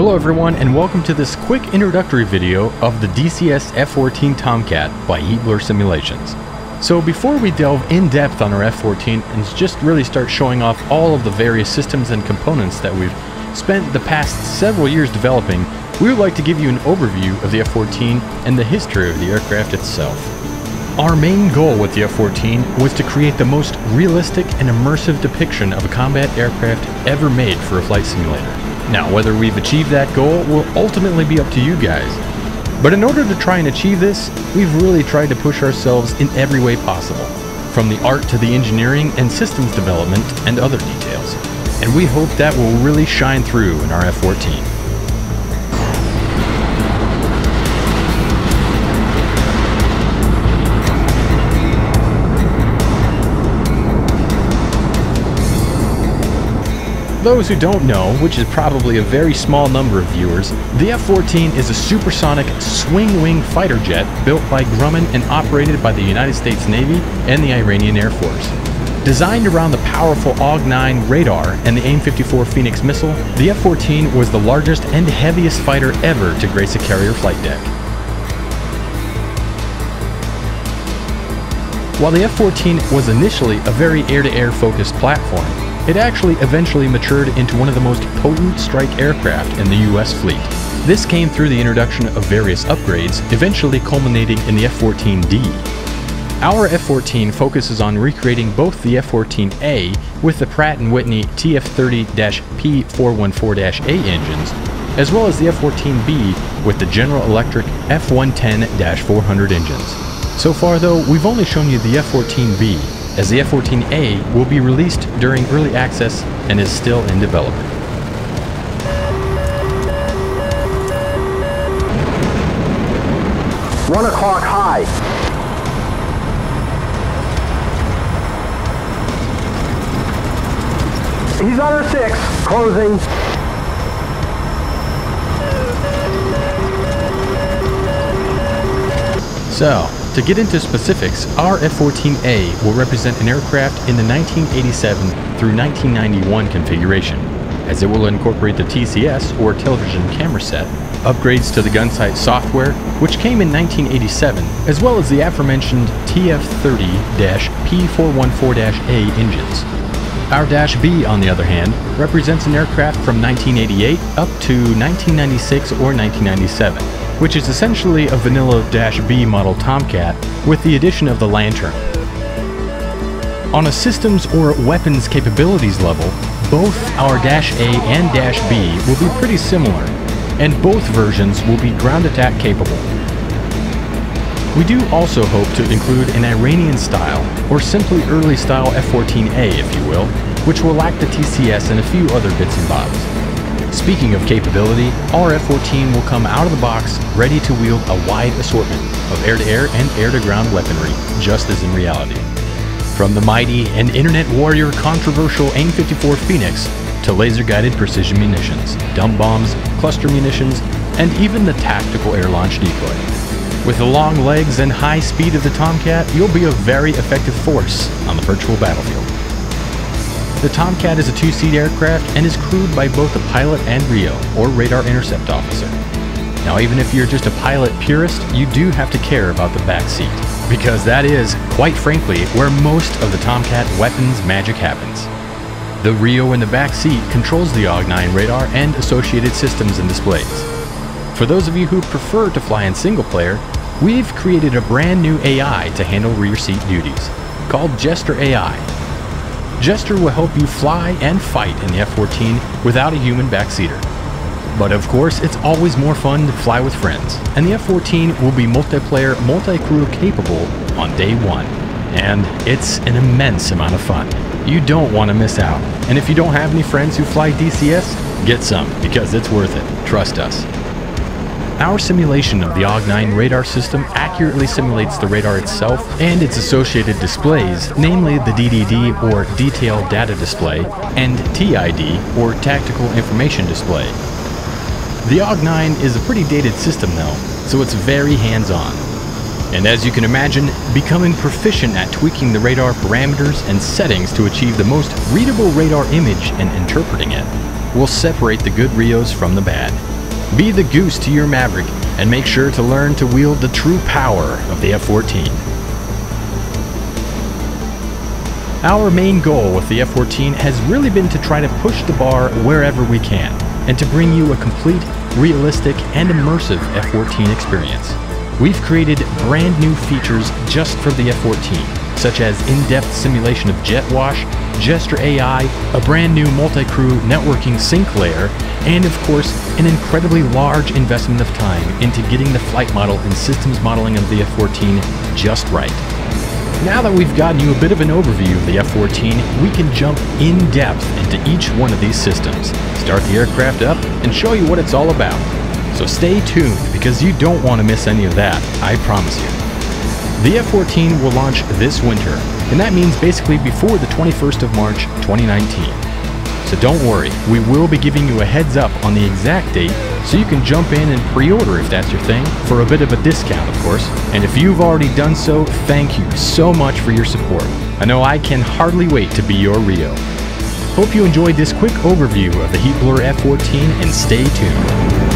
Hello everyone, and welcome to this quick introductory video of the DCS F-14 Tomcat by Heatblur Simulations. So before we delve in depth on our F-14 and just really start showing off all of the various systems and components that we've spent the past several years developing, we would like to give you an overview of the F-14 and the history of the aircraft itself. Our main goal with the F-14 was to create the most realistic and immersive depiction of a combat aircraft ever made for a flight simulator. Now, whether we've achieved that goal will ultimately be up to you guys. But in order to try and achieve this, we've really tried to push ourselves in every way possible, from the art to the engineering and systems development and other details. And we hope that will really shine through in our F-14. Those who don't know, which is probably a very small number of viewers, the F-14 is a supersonic swing-wing fighter jet built by Grumman and operated by the United States Navy and the Iranian Air Force. Designed around the powerful AWG-9 radar and the AIM-54 Phoenix missile, the F-14 was the largest and heaviest fighter ever to grace a carrier flight deck. While the F-14 was initially a very air-to-air focused platform, it actually eventually matured into one of the most potent strike aircraft in the US fleet. This came through the introduction of various upgrades, eventually culminating in the F-14D. Our F-14 focuses on recreating both the F-14A with the Pratt & Whitney TF30-P414-A engines, as well as the F-14B with the General Electric F-110-400 engines. So far though, we've only shown you the F-14B, as the F-14A will be released during early access and is still in development. One o'clock high. He's under 6, closing. So, to get into specifics, our F-14A will represent an aircraft in the 1987 through 1991 configuration, as it will incorporate the TCS, or television camera set, upgrades to the gun sight software, which came in 1987, as well as the aforementioned TF30-P414-A engines. Our Dash B, on the other hand, represents an aircraft from 1988 up to 1996 or 1997. Which is essentially a vanilla Dash B model Tomcat with the addition of the lantern. On a systems or weapons capabilities level, both our Dash A and Dash B will be pretty similar, and both versions will be ground attack capable. We do also hope to include an Iranian style, or simply early style F-14A if you will, which will lack the TCS and a few other bits and bobs. Speaking of capability, our F-14 will come out of the box ready to wield a wide assortment of air-to-air and air-to-ground weaponry, just as in reality. From the mighty and internet warrior controversial AIM-54 Phoenix to laser-guided precision munitions, dumb bombs, cluster munitions, and even the tactical air-launch decoy. With the long legs and high speed of the Tomcat, you'll be a very effective force on the virtual battlefield. The Tomcat is a two-seat aircraft and is crewed by both a pilot and RIO, or Radar Intercept Officer. Now, even if you're just a pilot purist, you do have to care about the back seat, because that is, quite frankly, where most of the Tomcat weapons magic happens. The RIO in the back seat controls the AWG-9 radar and associated systems and displays. For those of you who prefer to fly in single player, we've created a brand new AI to handle rear seat duties, called Jester AI. Jester will help you fly and fight in the F-14 without a human backseater. But of course, it's always more fun to fly with friends, and the F-14 will be multiplayer, multi-crew capable on day one. And it's an immense amount of fun. You don't want to miss out. And if you don't have any friends who fly DCS, get some, because it's worth it. Trust us. Our simulation of the AWG-9 radar system accurately simulates the radar itself and its associated displays, namely the DDD, or Detailed Data Display, and TID, or Tactical Information Display. The AWG-9 is a pretty dated system though, so it's very hands-on. And as you can imagine, becoming proficient at tweaking the radar parameters and settings to achieve the most readable radar image and interpreting it will separate the good Rios from the bad. Be the goose to your Maverick, and make sure to learn to wield the true power of the F-14. Our main goal with the F-14 has really been to try to push the bar wherever we can, and to bring you a complete, realistic, and immersive F-14 experience. We've created brand new features just for the F-14, such as in-depth simulation of jet wash, gesture AI, a brand new multi-crew networking sync layer, and of course, an incredibly large investment of time into getting the flight model and systems modeling of the F-14 just right. Now that we've gotten you a bit of an overview of the F-14, we can jump in depth into each one of these systems, start the aircraft up, and show you what it's all about. So stay tuned, because you don't want to miss any of that, I promise you. The F-14 will launch this winter, and that means basically before the 21st of March 2019. So don't worry, we will be giving you a heads up on the exact date, so you can jump in and pre-order if that's your thing, for a bit of a discount of course. And if you've already done so, thank you so much for your support. I know I can hardly wait to be your Rio. Hope you enjoyed this quick overview of the Heatblur F-14, and stay tuned.